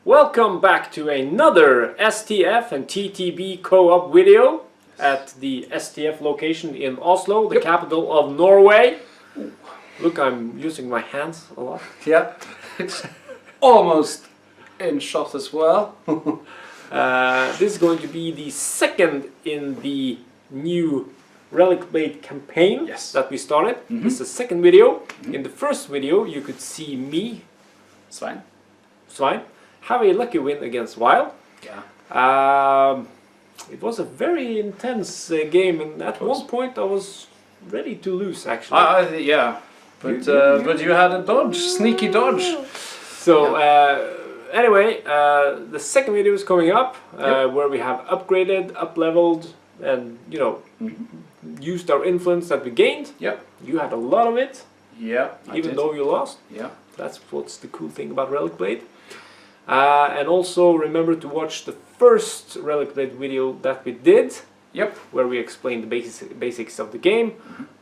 Welcome back to another STF and TTB co-op video at the STF location in Oslo, the capital of Norway. Look, I'm using my hands a lot. Yeah, it's almost in shot as well. This is going to be the second in the new Relicblade Campaign that we started. This is the second video. In the first video you could see me, Svein, have a lucky win against Wild. Yeah. It was a very intense game, and at one point I was ready to lose actually. Yeah, but you had a dodge, sneaky dodge. So anyway, the second video is coming up where we have upgraded, up-leveled, and you know, used our influence that we gained. Yep. You had a lot of it. Yeah. Even though you lost. Yeah. That's what's the cool thing about Relicblade. And also remember to watch the first Relicblade video that we did. Yep. Where we explained the basics of the game,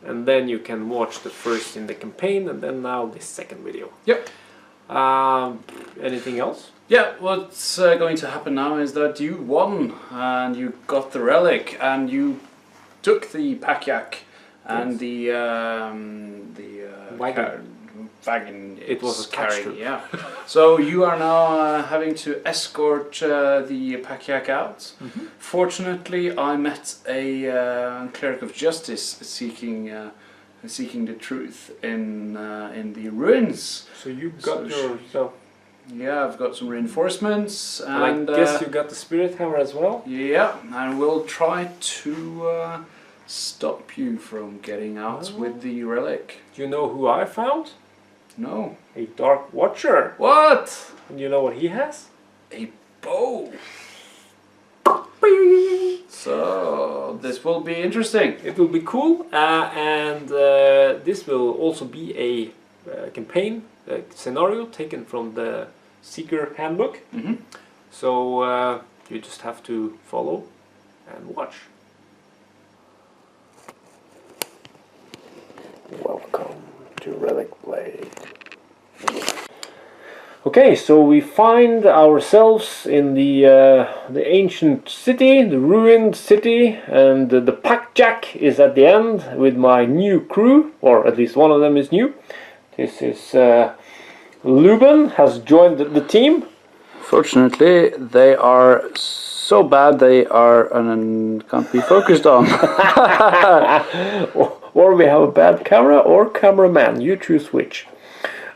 and then you can watch the first in the campaign, and then now this second video. Yep. Anything else? Yeah, what's going to happen now is that you won and you got the relic and you took the pack and the wagon. It was carrying. Yeah. So you are now having to escort the pack out. Fortunately, I met a cleric of justice seeking the truth in the ruins. So you got yourself. Yeah, I've got some reinforcements, and I guess you got the spirit hammer as well. Yeah, and we'll try to stop you from getting out with the relic. Do you know who I found? No. A Dark Watcher. What? And you know what he has? A bow. So this will be interesting. It will be cool, and this will also be a campaign scenario taken from the Seeker Handbook. So you just have to follow and watch. Welcome to Relicblade. Okay, so we find ourselves in the ancient city, the ruined city, and the pack-jack is at the end with my new crew, or at least one of them is new. This is Luben has joined the team. Fortunately, they are so bad they are can't be focused on. Or we have a bad camera or cameraman. You choose which.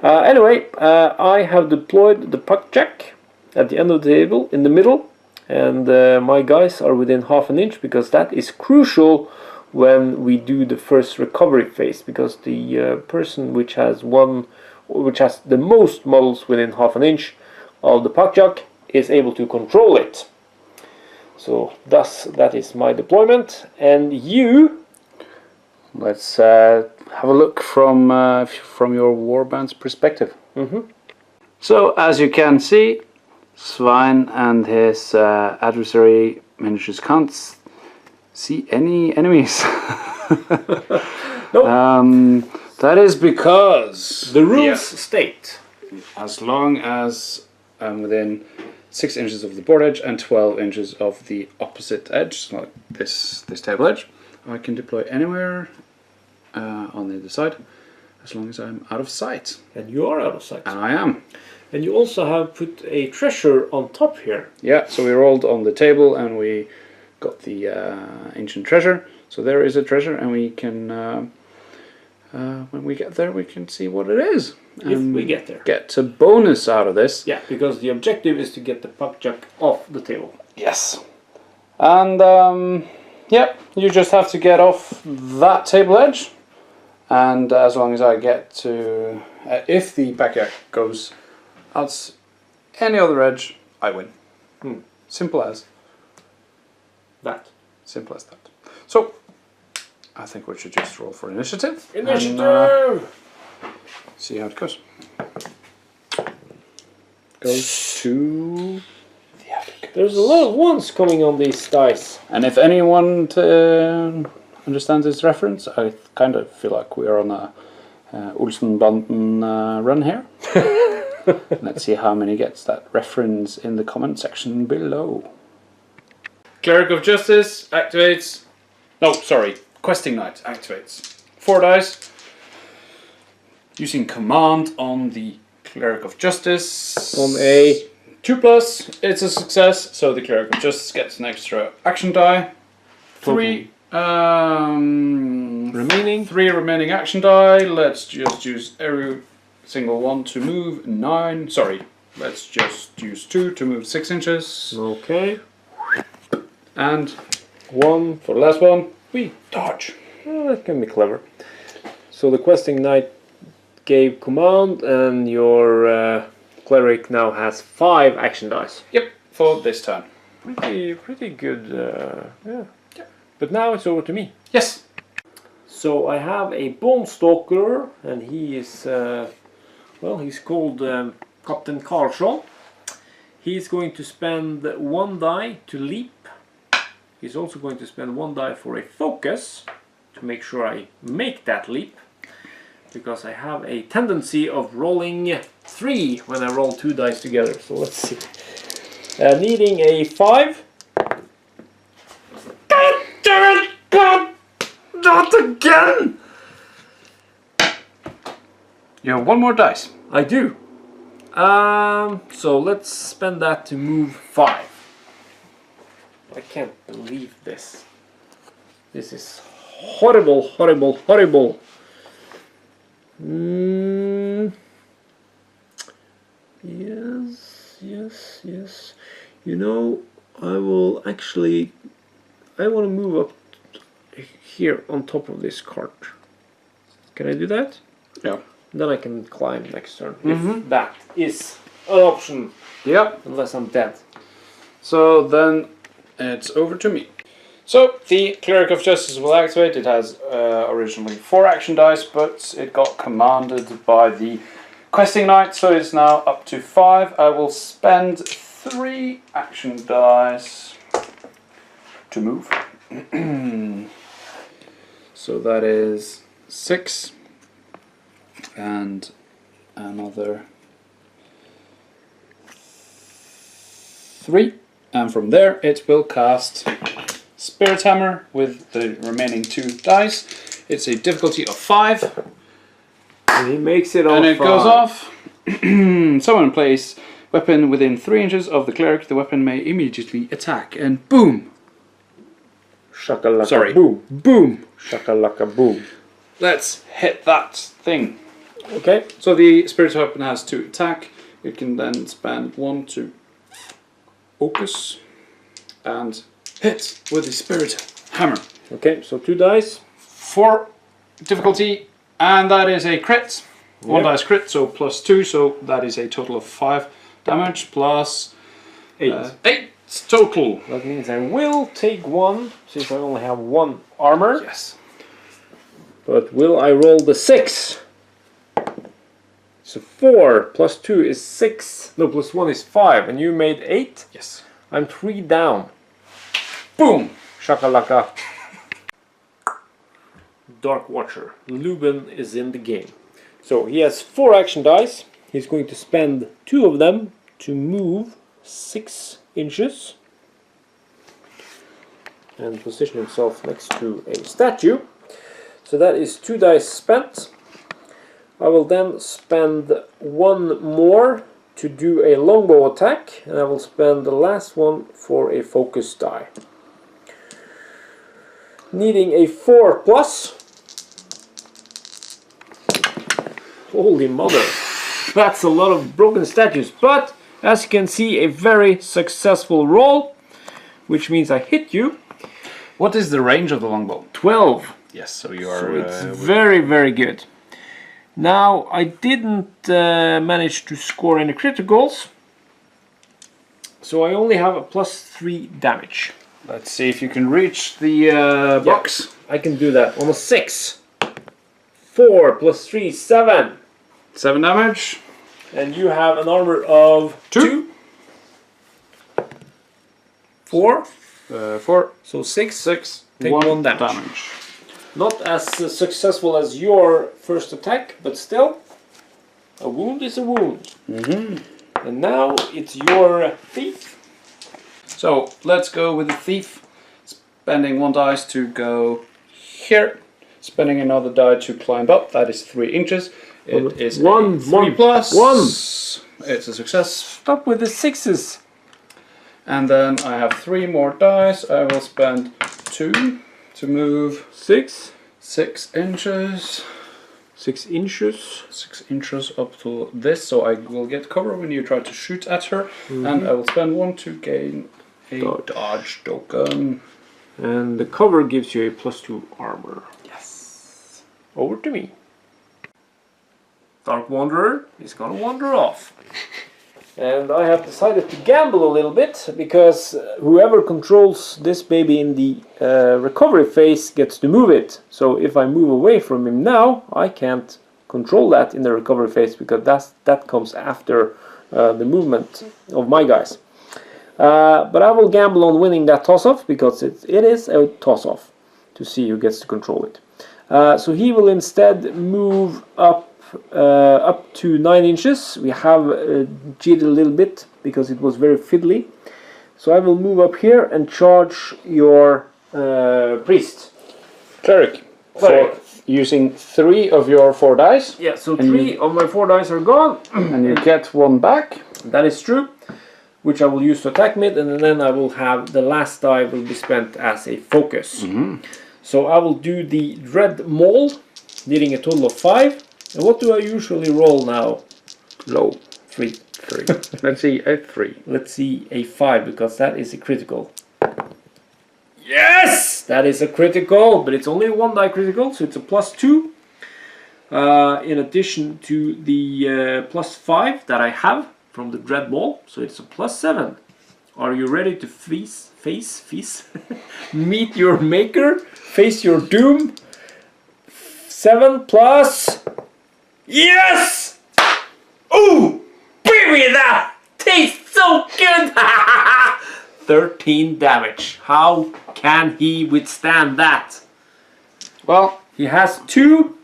Anyway, I have deployed the pack-jack at the end of the table in the middle, and my guys are within half an inch because that is crucial when we do the first recovery phase, because the person which has the most models within half an inch of the pack-jack is able to control it. So thus that is my deployment, and you. Let's have a look from your warband's perspective. So as you can see, Svein and his adversary miniatures can't see any enemies. No. That is because the rules state as long as I'm within 6 inches of the board edge and 12 inches of the opposite edge, like this table edge, I can deploy anywhere on the other side, as long as I'm out of sight. And you are out of sight. And I am. And you also have put a treasure on top here. Yeah, so we rolled on the table and we got the ancient treasure. So there is a treasure, and we can, when we get there, we can see what it is. If we get there. Get a bonus out of this. Yeah, because the objective is to get the pack-jack off the table. Yes. And, yeah, you just have to get off that table edge. And as long as I get to, if the pack-jack goes out any other edge, I win. Simple as that. Simple as that. So, I think we should just roll for initiative. Initiative! And, see how it goes. Goes to the Africans. There's a lot of ones coming on these dice. And if anyone understands this reference, I kind of feel like we are on a Olsenbanden run here. Let's see how many gets that reference in the comment section below. Cleric of Justice activates. No, sorry. Questing Knight activates. 4 dice. Using command on the Cleric of Justice. On a 2+, it's a success, so the Cleric of Justice gets an extra action die. 3 remaining action die. Let's just use every single one to move 9. Sorry, let's just use 2 to move 6 inches. Okay. And 1 for the last one, we dodge. Oh, that can be clever. So the Questing Knight gave command, and your cleric now has 5 action dice. Yep, for this turn. Pretty good. Yeah. Yep. But now it's over to me. Yes. So I have a Bone Stalker, and he is well, he's called Captain Karlsson. He's going to spend 1 die to leap. He's also going to spend 1 die for a focus to make sure I make that leap, because I have a tendency of rolling 3 when I roll 2 dice together. So let's see. Needing a 5. God damn it! God! Not again! You have 1 more dice. I do. So let's spend that to move 5. I can't believe this. This is horrible, horrible, horrible. Yes, yes, yes. You know, I will actually... I want to move up here on top of this cart. Can I do that? Yeah. Then I can climb next turn. If that is an option. Yep. Unless I'm dead. So then it's over to me. So the Cleric of Justice will activate. It has originally 4 action dice, but it got commanded by the Questing Knight, so it's now up to 5. I will spend 3 action dice to move. So that is 6 and another 3, and from there it will cast Spirit Hammer with the remaining 2 dice. It's a difficulty of 5. And he makes it on and it 5. goes off. Someone place weapon within 3 inches of the cleric. The weapon may immediately attack, and boom! Shakalaka Sorry. boom. Boom! Shakalaka boom. Let's hit that thing. Okay. So the spirit weapon has 2 attack. You can then spend 1 to focus and hit with the spirit hammer. Okay, so 2 dice. 4 difficulty, and that is a crit. 1 dice crit, so plus 2, so that is a total of 5 damage plus 8. 8 total. That means I will take 1, since I only have 1 armor. Yes. But will I roll the 6? So 4 plus 2 is 6. No, plus 1 is 5. And you made 8? Yes. I'm 3 down. Boom! Shakalaka. Dark Watcher. Lubin is in the game. So he has 4 action dice. He's going to spend 2 of them to move 6 inches. And position himself next to a statue. So that is 2 dice spent. I will then spend 1 more to do a longbow attack, and I will spend the last one for a focus die. Needing a 4 plus. Holy mother, that's a lot of broken statues, but as you can see, a very successful roll, which means I hit you. What is the range of the longbow? 12. Yes, so you are... So it's very, very good. Now, I didn't manage to score any criticals, so I only have a plus 3 damage. Let's see if you can reach the box. I can do that on a 6. 4 plus 3, 7. 7 damage. And you have an armor of 2. 4. 4. So 6. 6. Take 1 damage. Not as successful as your first attack, but still. A wound is a wound. Mm-hmm. And now it's your thief. So let's go with the thief. Spending 1 dice to go here. Spending another die to climb up. That is 3 inches. It is a 3 plus. 1. It's a success. Stop with the 6s. And then I have 3 more dice. I will spend 2 to move 6. 6 inches. 6 inches. 6 inches up to this, so I will get cover when you try to shoot at her. And I will spend 1 to gain a dodge token. And the cover gives you a +2 armor. Yes. Over to me. Dark Wanderer is gonna wander off. And I have decided to gamble a little bit, because whoever controls this baby in the recovery phase gets to move it. So if I move away from him now, I can't control that in the recovery phase, because that comes after the movement of my guys. But I will gamble on winning that toss-off, because it is a toss-off to see who gets to control it. So he will instead move up to 9 inches. We have cheated a little bit because it was very fiddly. So I will move up here and charge your priest. Cleric. For using 3 of your 4 dice. Yeah, so 3 of my 4 dice are gone. And you get 1 back. That is true. Which I will use to attack mid, and then I will have the last die will be spent as a focus. So I will do the Dread Maul, needing a total of 5. And what do I usually roll now? Low. 3. Let's see, a 3. Let's see, a 5, because that is a critical. Yes! That is a critical, but it's only a 1 die critical, so it's a +2. In addition to the +5 that I have from the Dread Maul, so it's a +7. Are you ready to face meet your maker, face your doom? 7 plus. Yes! Ooh, baby, that tastes so good. 13 damage. How can he withstand that? Well, he has 2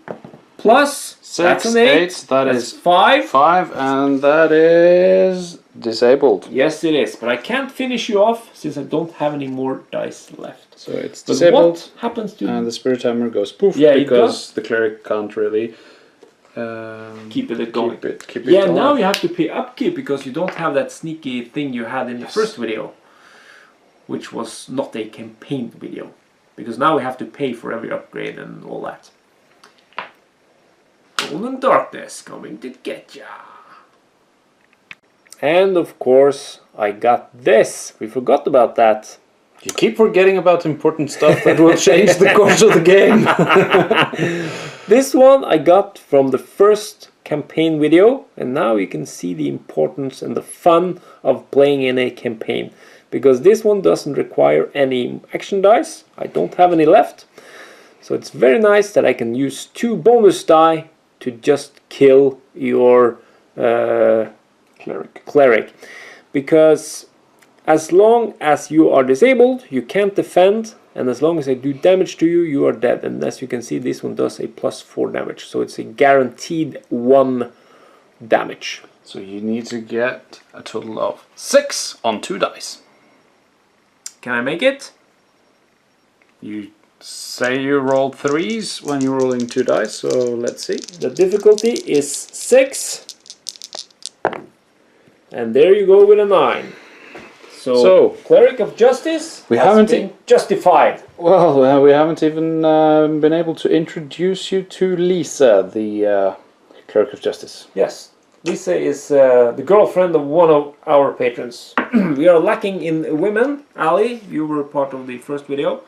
plus 6, that's an 8. That that's is 5. 5, and that is disabled. Yes, it is. But I can't finish you off since I don't have any more dice left. So it's but disabled. What happens to and the spirit hammer goes poof, yeah, because the cleric can't really keep it going. Keep it yeah, going. now you have to pay upkeep because you don't have that sneaky thing you had in the first video, which was not a campaign video. Because now we have to pay for every upgrade and all that. Golden Darkness coming to get ya. And of course, I got this. We forgot about that. You keep forgetting about important stuff that will change the course of the game. This one I got from the first campaign video, and now you can see the importance and the fun of playing in a campaign. Because this one doesn't require any action dice. I don't have any left. So it's very nice that I can use 2 bonus die to just kill your cleric. Because as long as you are disabled, you can't defend, and as long as I do damage to you, you are dead. And as you can see, this one does a +4 damage, so it's a guaranteed 1 damage. So you need to get a total of 6 on 2 dice. Can I make it? You say you rolled 3s when you're rolling 2 dice, so let's see. The difficulty is 6, and there you go with a 9. So Cleric of Justice we has haven't been justified. Well, we haven't even been able to introduce you to Lisa, the Cleric of Justice. Yes, Lisa is the girlfriend of one of our patrons. We are lacking in women. Ali, you were part of the first video.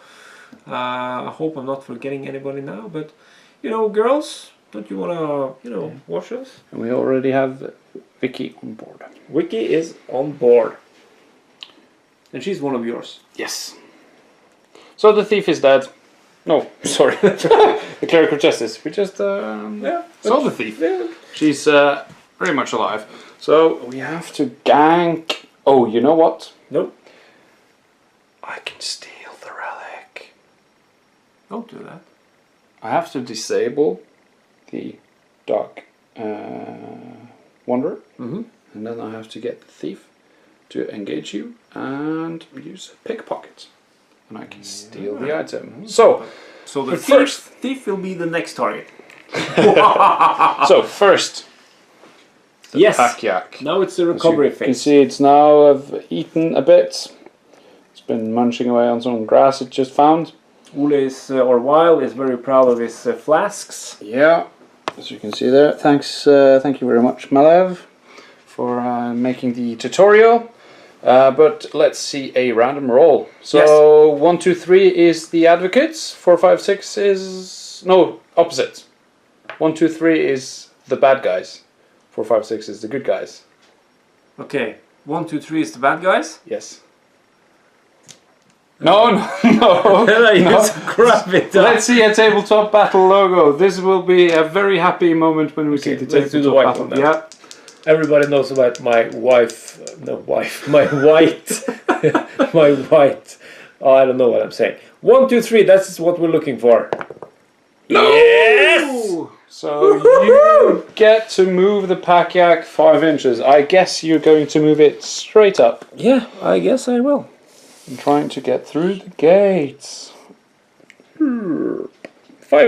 I hope I'm not forgetting anybody now, but you know, girls, don't you want to, watch us? And we already have Vicky on board. Vicky is on board. And she's one of yours. Yes. So the thief is dead. No, sorry. The Cleric of Justice. We just saw the thief. Yeah. She's very much alive. So we have to gank. Oh, you know what? Nope. I can steal the relic. Don't do that. I have to disable the dark Wanderer. Mm-hmm. And then I have to get the thief to engage you and use pickpocket. And I can steal the item. So the thief will be the next target. So first, the pack yak. Now it's the recovery phase. You can see it's now I've eaten a bit. It's been munching away on some grass it just found. Ole is, or Weil is very proud of his flasks. Yeah, as you can see there. Thanks, thank you very much, Malev, for making the tutorial. But let's see a random roll. So 1, 2, 3 is the advocates. 4, 5, 6 is opposite. 1, 2, 3 is the bad guys. 4, 5, 6 is the good guys. Okay, 1, 2, 3 is the bad guys. Yes. No. Grab it. Let's see a tabletop battle logo. This will be a very happy moment when we see the tabletop battle. Yeah. Everybody knows about my wife. No, wife. My white. My white. Oh, I don't know what I'm saying. 1, 2, 3. That's what we're looking for. No! Yes! So you get to move the pack yak 5 inches. I guess you're going to move it straight up. Yeah, I guess I will. I'm trying to get through the gates. 5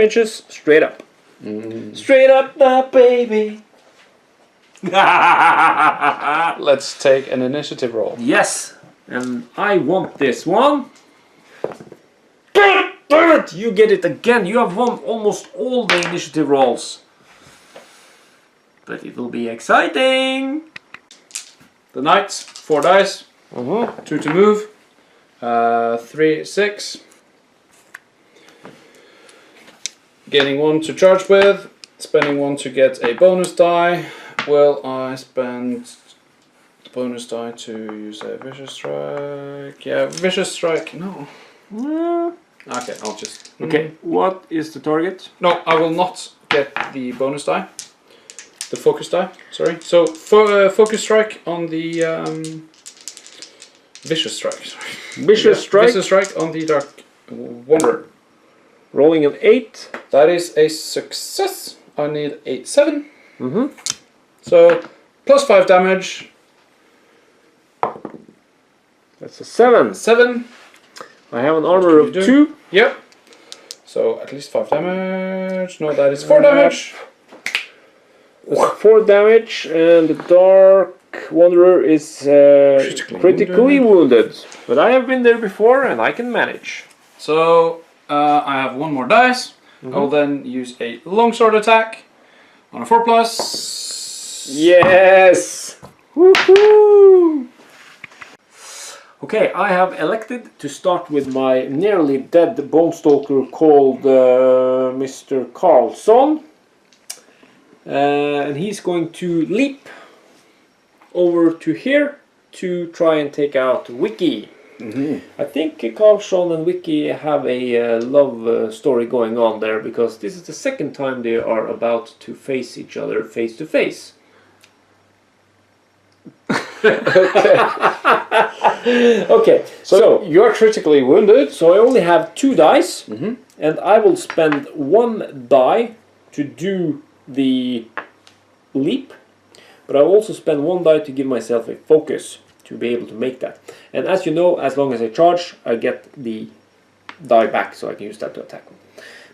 inches straight up. Straight up now, baby. Let's take an initiative roll. Yes, and I want this one. Damn it! You get it again. You have won almost all the initiative rolls. But it will be exciting. The knights, 4 dice. 2 to move. 3, 6. Getting 1 to charge with. Spending 1 to get a bonus die. Will I spend the bonus die to use a vicious strike? Yeah, vicious strike. No. Okay, I'll just. Okay, what is the target? No, I will not get the bonus die. The focus die. Sorry. So focus strike on the vicious strike. Sorry. Vicious strike. Vicious strike on the Dark Wanderer. Rolling an 8. That is a success. I need a 7. So plus 5 damage. That's a 7. 7. I have an armor of 2. Yep. So at least 5 damage. No, that is 4 damage. That's 4 damage, and the Dark Wanderer is critically wounded. But I have been there before, and I can manage. So I have 1 more dice. I will then use a longsword attack on a 4+. Yes! Woohoo! Okay, I have elected to start with my nearly dead bone stalker called Mr. Carlson. And he's going to leap over to here to try and take out Wiki. I think Carlson and Wiki have a love story going on there, because this is the second time they are about to face each other face to face. Okay, so you're critically wounded. So I only have 2 dice, and I will spend 1 die to do the leap, but I'll also spend 1 die to give myself a focus to be able to make that. And as you know, as long as I charge, I get the die back, so I can use that to attack them,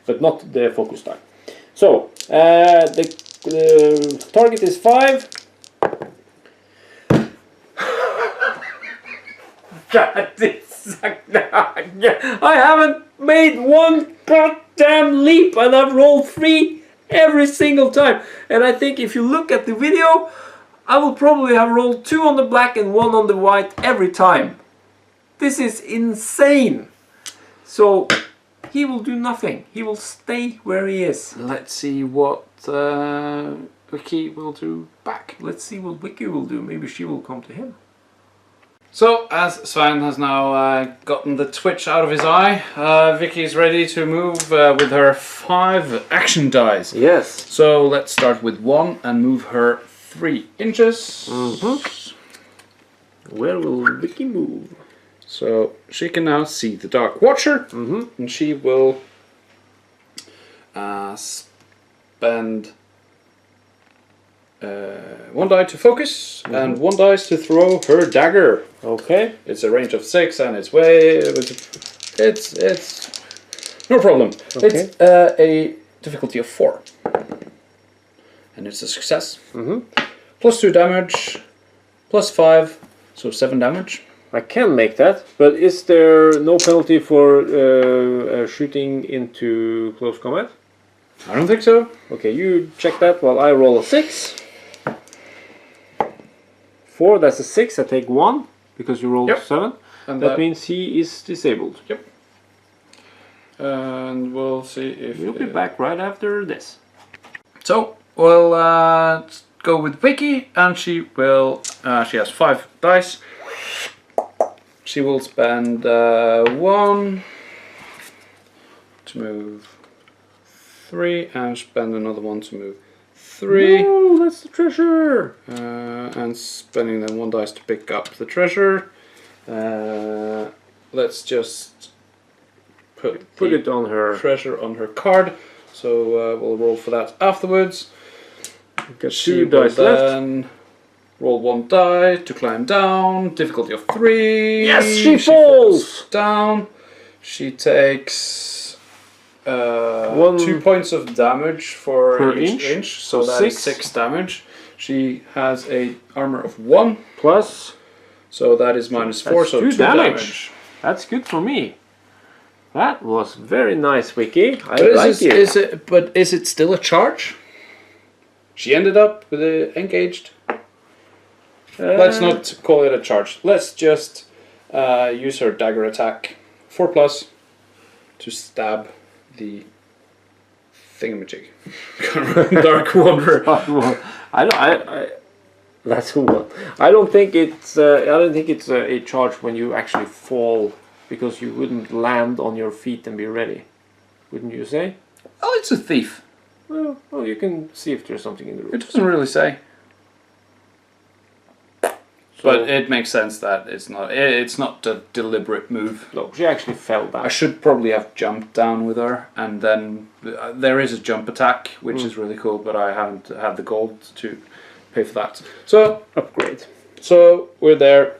but not the focus die. So the target is 5. I haven't made 1 goddamn leap, and I've rolled 3 every single time. And I think if you look at the video, I will probably have rolled 2 on the black and 1 on the white every time. This is insane. So he will do nothing. He will stay where he is. Let's see what Wiki will do back. Let's see what Wiki will do. Maybe she will come to him. So, as Sven has now gotten the twitch out of his eye, Vicky is ready to move with her 5 action dice. Yes. So, let's start with 1 and move her 3 inches. Where will Vicky move? So, she can now see the Dark Watcher, and she will spend 1 die to focus and 1 dice to throw her dagger. Okay. It's a range of 6 and it's way. It's no problem. Okay. It's a difficulty of 4, and it's a success. Plus 2 damage, plus 5, so 7 damage. I can make that, but is there no penalty for shooting into close combat? I don't think so. Okay, you check that while I roll a 6. 4, that's a 6. I take 1 because you rolled 7. And that means he is disabled. Yep. And we'll see if we'll be back right after this. So we'll go with Vicky, and she will. She has 5 dice. She will spend 1 to move 3, and spend another 1 to move 3. No, that's the treasure. And spending then 1 dice to pick up the treasure. Let's just put it on her treasure on her card. So we'll roll for that afterwards. Get 2 dice left. Roll 1 die to climb down. Difficulty of 3. Yes, she falls down. She takes 2 points of damage for each inch. So that is 6 damage. She has a armor of 1 plus. So that is minus 4. So 2 damage. That's good for me. That was very nice, Vicky. I like it. But is it still a charge? She ended up with engaged. Let's not call it a charge. Let's just use her dagger attack 4+ to stab the thingamajig. Dark Wanderer. That's a one. I don't think it's a charge when you actually fall, because you wouldn't land on your feet and be ready, wouldn't you say? Oh, it's a thief. Well, you can see if there's something in the room. It doesn't really say. But it makes sense that it's not a deliberate move. No, she actually fell down. I should probably have jumped down with her, and then there is a jump attack, which is really cool, but I haven't had the gold to pay for that. So upgrade. So we're there.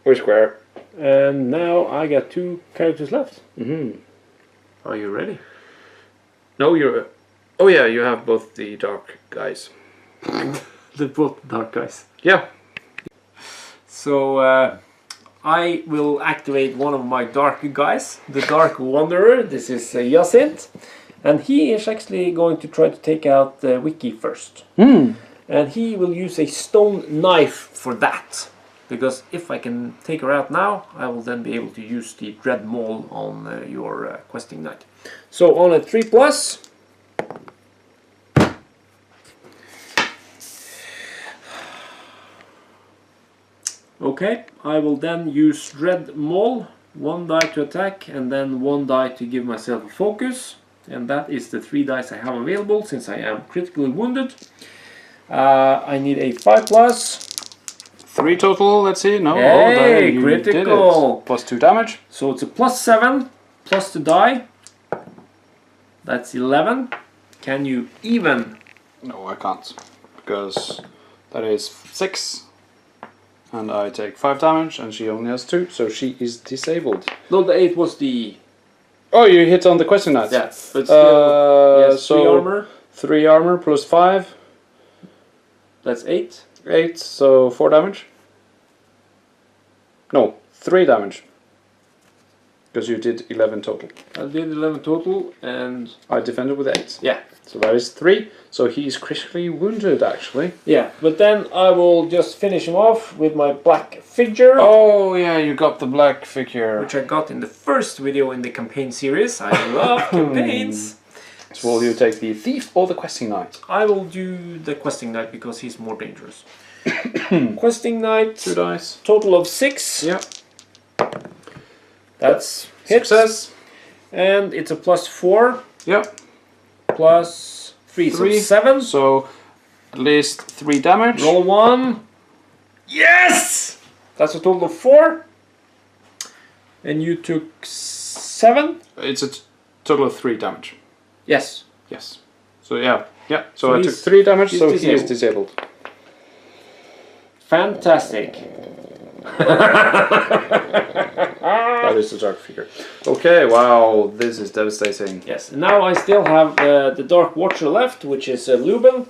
We're square. And now I got 2 characters left. Mm-hmm. Are you ready? No, you're... Oh yeah, you have both the dark guys. Both dark guys. Yeah. So I will activate one of my dark guys, the Dark Wanderer. This is Yassint, and he is actually going to try to take out Wiki first. And he will use a stone knife for that, because if I can take her out now, I will then be able to use the Dread Maul on your questing knight. So on a 3+. Okay, I will then use Dread Maul, 1 die to attack and then 1 die to give myself a focus. And that is the 3 dice I have available since I am critically wounded. I need a 5+. 3 total, let's see. No, hey, critical. Plus 2 damage. So it's a +7 plus the die. That's 11. Can you even? No, I can't. Because that is 6. And I take 5 damage, and she only has 2, so she is disabled. No, the 8 was the... Oh, you hit on the question knight. Yeah, but still, yes, so 3 armor. 3 armor plus 5. That's 8. 8, so 4 damage. No, 3 damage. Because you did 11 total. I did 11 total, and... I defended with 8. Yeah. So that is 3. So he is critically wounded, actually. Yeah, but then I will just finish him off with my black figure. Oh, yeah, you got the black figure. Which I got in the first video in the campaign series. I love campaigns. So will you take the thief or the questing knight? I will do the questing knight because he's more dangerous. Questing knight. 2 dice. Total of 6. Yeah. That's hit. Success. And it's a +4. Yep. Plus 3, so 7. So at least 3 damage. Roll 1. Yes! That's a total of 4. And you took 7. It's a total of 3 damage. Yes. Yes. So yeah. Yeah. So I took 3 damage, so he is disabled. Fantastic. That is the dark figure. Okay, wow, this is devastating. Yes, now I still have the Dark Watcher left, which is Lubin,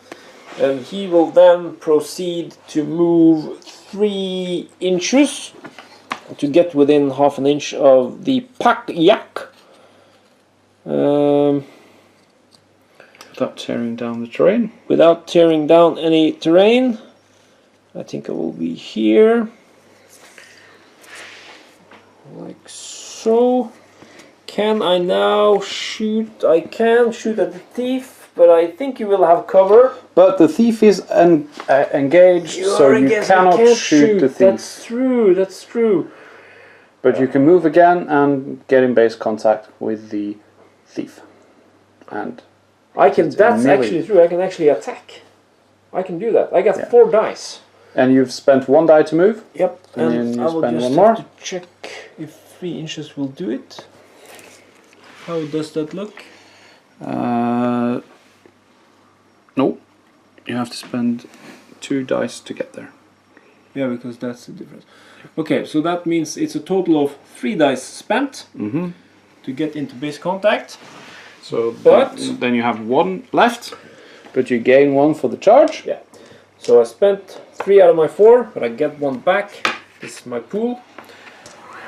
and he will then proceed to move 3 inches to get within half an inch of the Pak-Yak. Without tearing down the terrain. Without tearing down any terrain. I think I will be here. Like so. Can I now shoot? I can shoot at the thief, but I think you will have cover. But the thief is engaged, so you cannot shoot the thief. That's true, that's true. But you can move again and get in base contact with the thief. And I can. That's actually true. I can actually attack. I can do that. I got 4 dice. And you've spent 1 die to move. Yep. And then you I will spend just 1 more. have to check if 3 inches will do it. How does that look? No. You have to spend 2 dice to get there. Yeah, because that's the difference. Okay, so that means it's a total of 3 dice spent to get into base contact. So, then you have 1 left, but you gain 1 for the charge. Yeah. So I spent 3 out of my 4, but I get 1 back. This is my pool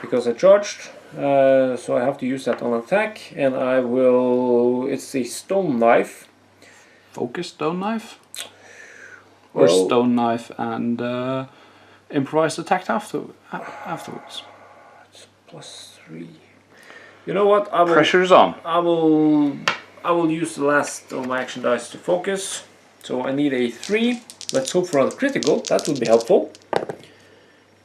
because I charged. So I have to use that on attack, and I will. It's a stone knife. Focus stone knife, or stone knife and improvised attack afterwards. It's +3. You know what? Pressure's on. I will use the last of my action dice to focus. So I need a 3. Let's hope for a critical. That would be helpful.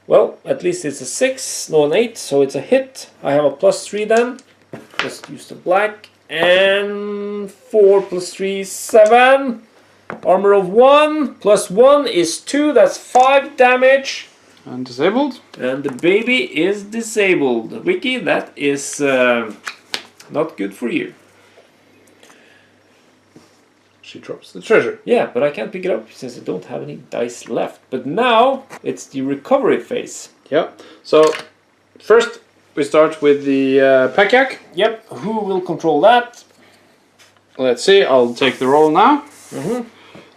Well, at least it's a 6, no an 8, so it's a hit. I have a +3 then. Just use the black. And 4 + 3 is 7. Armor of 1 + 1 is 2. That's 5 damage. And disabled. And the baby is disabled. Wiki, that is not good for you. She drops the treasure. Yeah, but I can't pick it up since I don't have any dice left. But now it's the recovery phase. Yeah. So first we start with the Pak-Yak. Yep. Who will control that? Let's see. I'll take the roll now.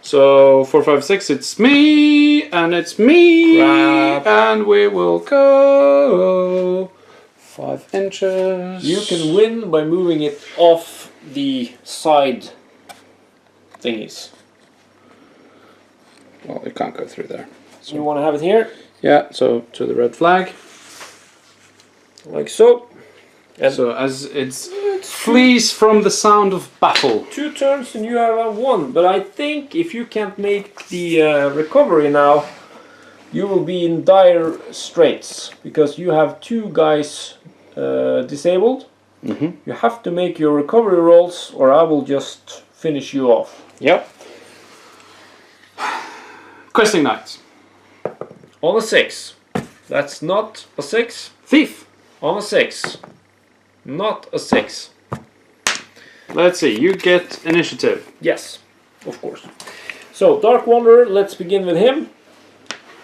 So 4, 5, 6. It's me, and it's me, Crap. and we will go 5 inches. You can win by moving it off the side thingies. Well, it can't go through there. So you want to have it here, Yeah. So to the red flag. like so. And So as it flees from the sound of battle. 2 turns and you have a 1. But I think if you can't make the recovery now, you will be in dire straits because you have 2 guys disabled. You have to make your recovery rolls, or I will just finish you off. Yep. Questing Knights. On a 6. That's not a 6. Thief. On a 6. Not a 6. Let's see, you get initiative. Yes, of course. So, Dark Wanderer, let's begin with him.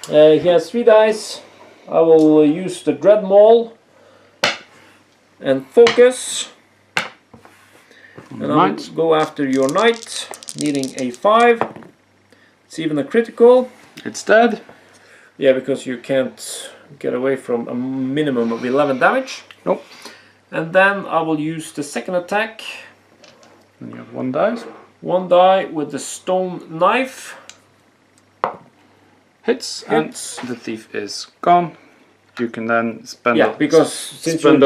He has 3 dice. I will use the Dread Maul and focus. And I'll go after your knight, needing a 5. It's even a critical. It's dead. Yeah, because you can't get away from a minimum of 11 damage. Nope. And then I will use the second attack. And you have 1 die. 1 die with the stone knife. Hits. And the thief is gone. You can then spend spend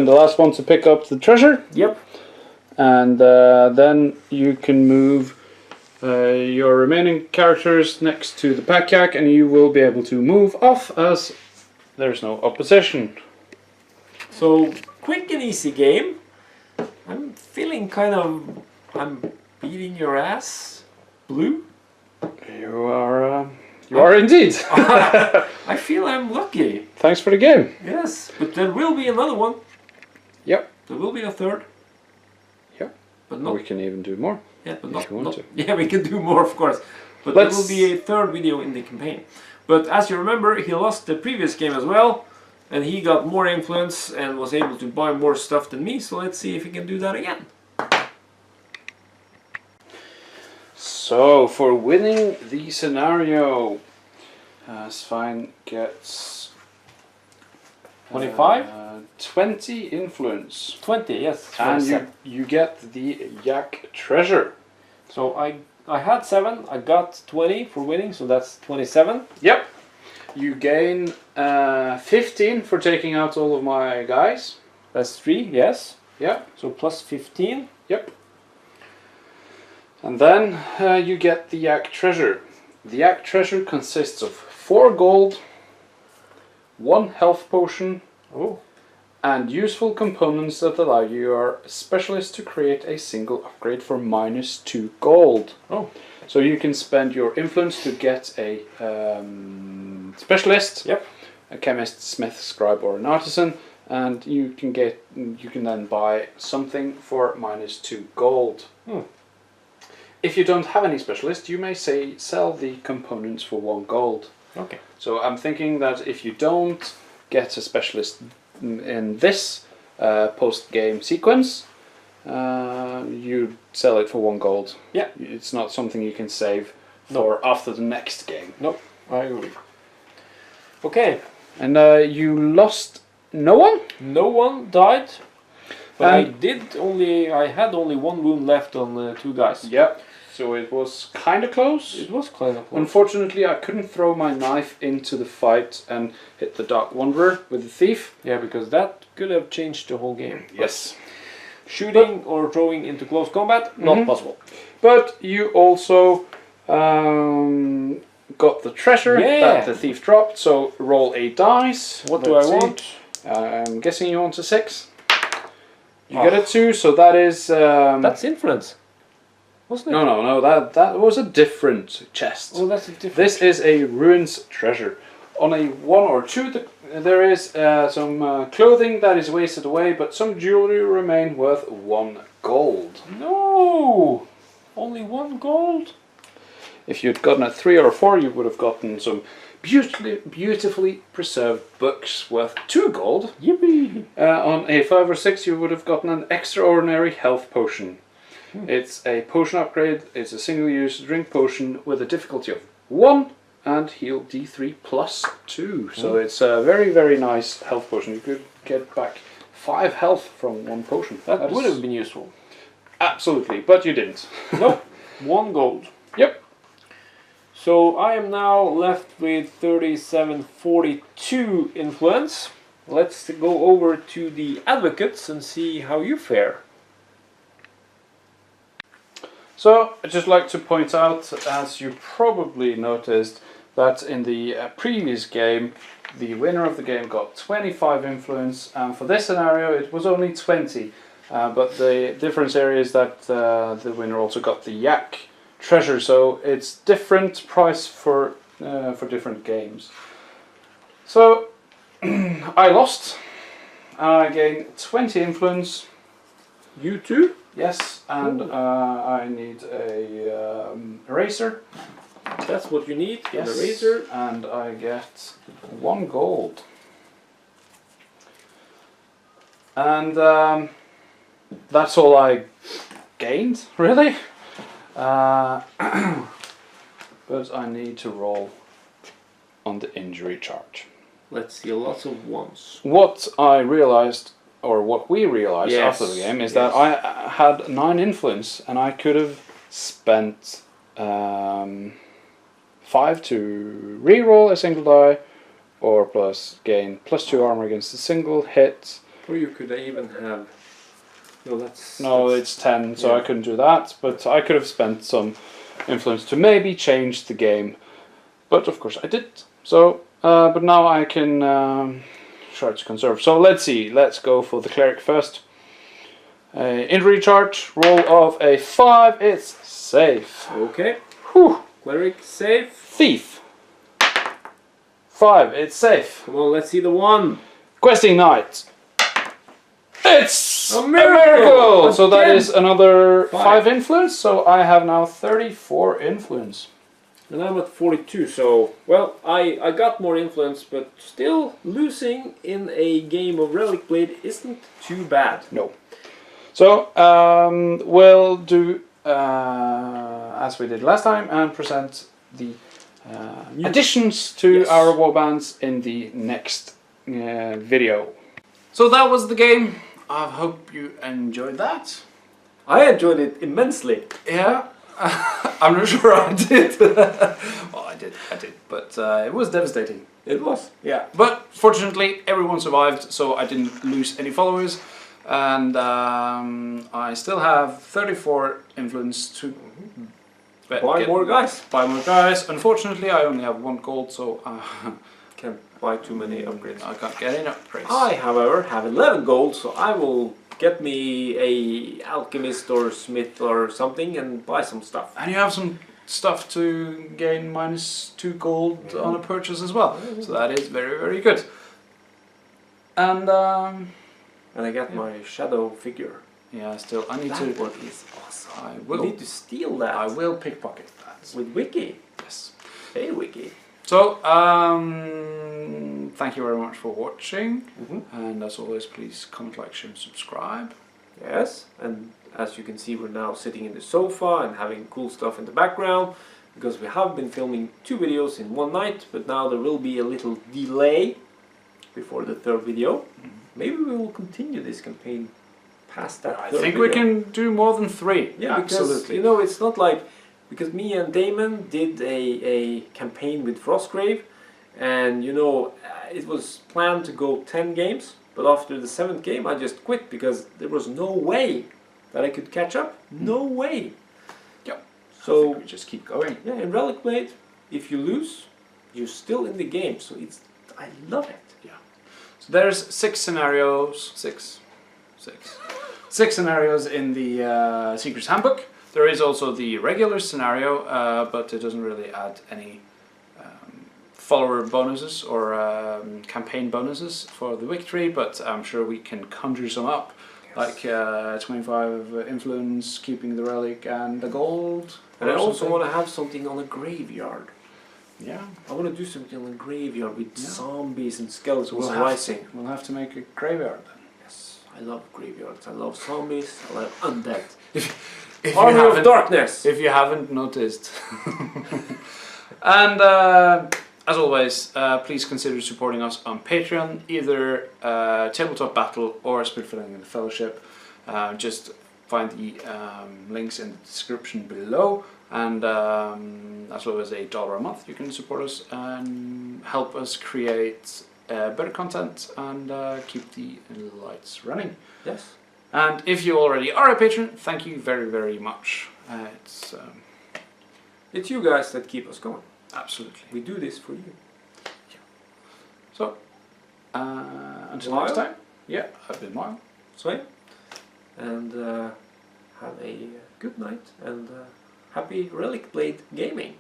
the last one to pick up the treasure. Yep. And then you can move your remaining characters next to the Pak-Yak, and you will be able to move off as there's no opposition. So, quick and easy game. I'm feeling kind of... I'm beating your ass. Blue? You are indeed. I feel I'm lucky. Thanks for the game. Yes, but there will be another one. Yep. There will be a third. Yep. But not... We can even do more. Yeah, but if you want to. Yeah, we can do more, of course. But there will be a third video in the campaign. But as you remember, he lost the previous game as well, and he got more influence and was able to buy more stuff than me, so let's see if he can do that again. So, for winning the scenario, Svein gets 25? 20 influence. 20, yes. And you get the Yak treasure. So I had 7, I got 20 for winning, so that's 27. Yep. You gain 15 for taking out all of my guys. That's 3, yes. Yep. So plus 15. Yep. And then you get the Yak treasure. The Yak treasure consists of 4 gold, 1 health potion, and useful components that allow your specialist to create a single upgrade for -2 gold. Oh. So you can spend your influence to get a specialist, Yep. a chemist, smith, scribe, or an artisan, and you can then buy something for -2 gold. If you don't have any specialist, you may sell the components for 1 gold. Okay. So I'm thinking that if you don't get a specialist in this post-game sequence, you sell it for 1 gold. Yeah. It's not something you can save for after the next game. No, I agree. Okay. And you lost no one? No one died. But I had only 1 wound left on 2 guys. Yeah. So it was kind of close. It was kind of close. Unfortunately, I couldn't throw my knife into the fight and hit the Dark Wanderer with the thief. Yeah, because that could have changed the whole game. Yes. Shooting or throwing into close combat, not possible. But you also got the treasure that the thief dropped, so roll a dice. What do I want? I'm guessing you want a 6. You get a 2, so that is... that's influence, wasn't it? No, that was a different chest. Oh, that's a different... This is a ruins treasure. On a 1 or 2, there is some clothing that is wasted away, but some jewelry remain worth 1 gold. No! Only 1 gold? If you'd gotten a 3 or a 4, you would have gotten some beautifully preserved books worth 2 gold. Yippee! On a 5 or 6, you would have gotten an extraordinary health potion. It's a potion upgrade. It's a single-use drink potion with a difficulty of 1 and heal D3 plus 2. So it's a very, very nice health potion. You could get back 5 health from 1 potion. That would have been useful. Absolutely, but you didn't. Nope. 1 gold. Yep. So I am now left with 3742 influence. Let's go over to the advocates and see how you fare. So I'd just like to point out, as you probably noticed, that in the previous game, the winner of the game got 25 influence, and for this scenario it was only 20. But the difference area is that the winner also got the Yak treasure, so it's different price for different games. So I lost, and I gained 20 influence. You too? Yes, and I need a eraser. That's what you need, Yes, an eraser. and I get 1 gold. And that's all I gained, really. But I need to roll on the injury chart. Let's see, lots of ones. What I realized, or what we realized after the game, is that I had 9 influence, and I could have spent 5 to reroll a single die, or gain +2 armor against a single hit. Or you could even have... No, it's 10, so I couldn't do that, but I could have spent some influence to maybe change the game. But of course I didn't. So, but now I can try to conserve. So let's see, let's go for the cleric first. Injury chart, roll of a 5, it's safe. Okay. Whew. Cleric, safe. Thief. 5, it's safe. Come on, let's see the 1. Questing Knight. It's a miracle! So that is another 5 5 influence, so I have now 34 influence. And I'm at 42, so, well, I got more influence, but still losing in a game of Relicblade isn't too bad. No. So, we'll do as we did last time and present the additions to our warbands in the next video. So that was the game. I hope you enjoyed that. I enjoyed it immensely. Yeah, I'm not sure I did. Well, I did, but it was devastating. It was. Yeah, but fortunately everyone survived, so I didn't lose any followers, and I still have 34 influence to buy more guys. Buy more guys. Unfortunately, I only have 1 gold, so can't buy too many upgrades. I can't get any upgrades. I, however, have 11 gold, so I will get me a alchemist or smith or something and buy some stuff. And you have some stuff to gain -2 gold on a purchase as well, so that is very, very good. And I get my shadow figure. yeah, still I need That to. one is awesome. I will need to steal that. I will pickpocket that With Wiki. Yes. Hey Wiki. So thank you very much for watching, and as always, please comment, like, share, and subscribe. Yes, and as you can see, we're now sitting in the sofa and having cool stuff in the background because we have been filming 2 videos in one night, but now there will be a little delay before the 3rd video. Maybe we will continue this campaign past that. I think we can do more than 3. Yeah, because absolutely. you know, it's not like, because me and Damon did a campaign with Frostgrave, and you know, it was planned to go 10 games, but after the 7th game I just quit because there was no way that I could catch up. No way. Yep. So I think we just keep going. yeah, in Relicblade, if you lose, you're still in the game. So it's, I love it. Yeah. So there's 6 scenarios. 6 scenarios in the Secret's Handbook. There is also the regular scenario, but it doesn't really add any follower bonuses or campaign bonuses for the victory, but I'm sure we can conjure some up, like 25 influence, keeping the relic and the gold. And I also want to have something on a graveyard. Yeah. I want to do something on a graveyard with zombies and skeletons We'll rising. we'll have to make a graveyard then. Yes, I love graveyards. I love zombies. I love undead. If Army of Darkness! If you haven't noticed. And as always, please consider supporting us on Patreon, either Tabletop Battle or Spitfilling in the Fellowship. Just find the links in the description below, and as well as $8 a month you can support us and help us create better content and keep the lights running. Yes. And if you already are a patron, thank you very, very much. It's you guys that keep us going. Absolutely. We do this for you. So, until Lyle? next time, yeah, I've been Lyle. Svein. And have a good night and happy Relicblade gaming.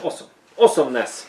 Awesome. Awesomeness.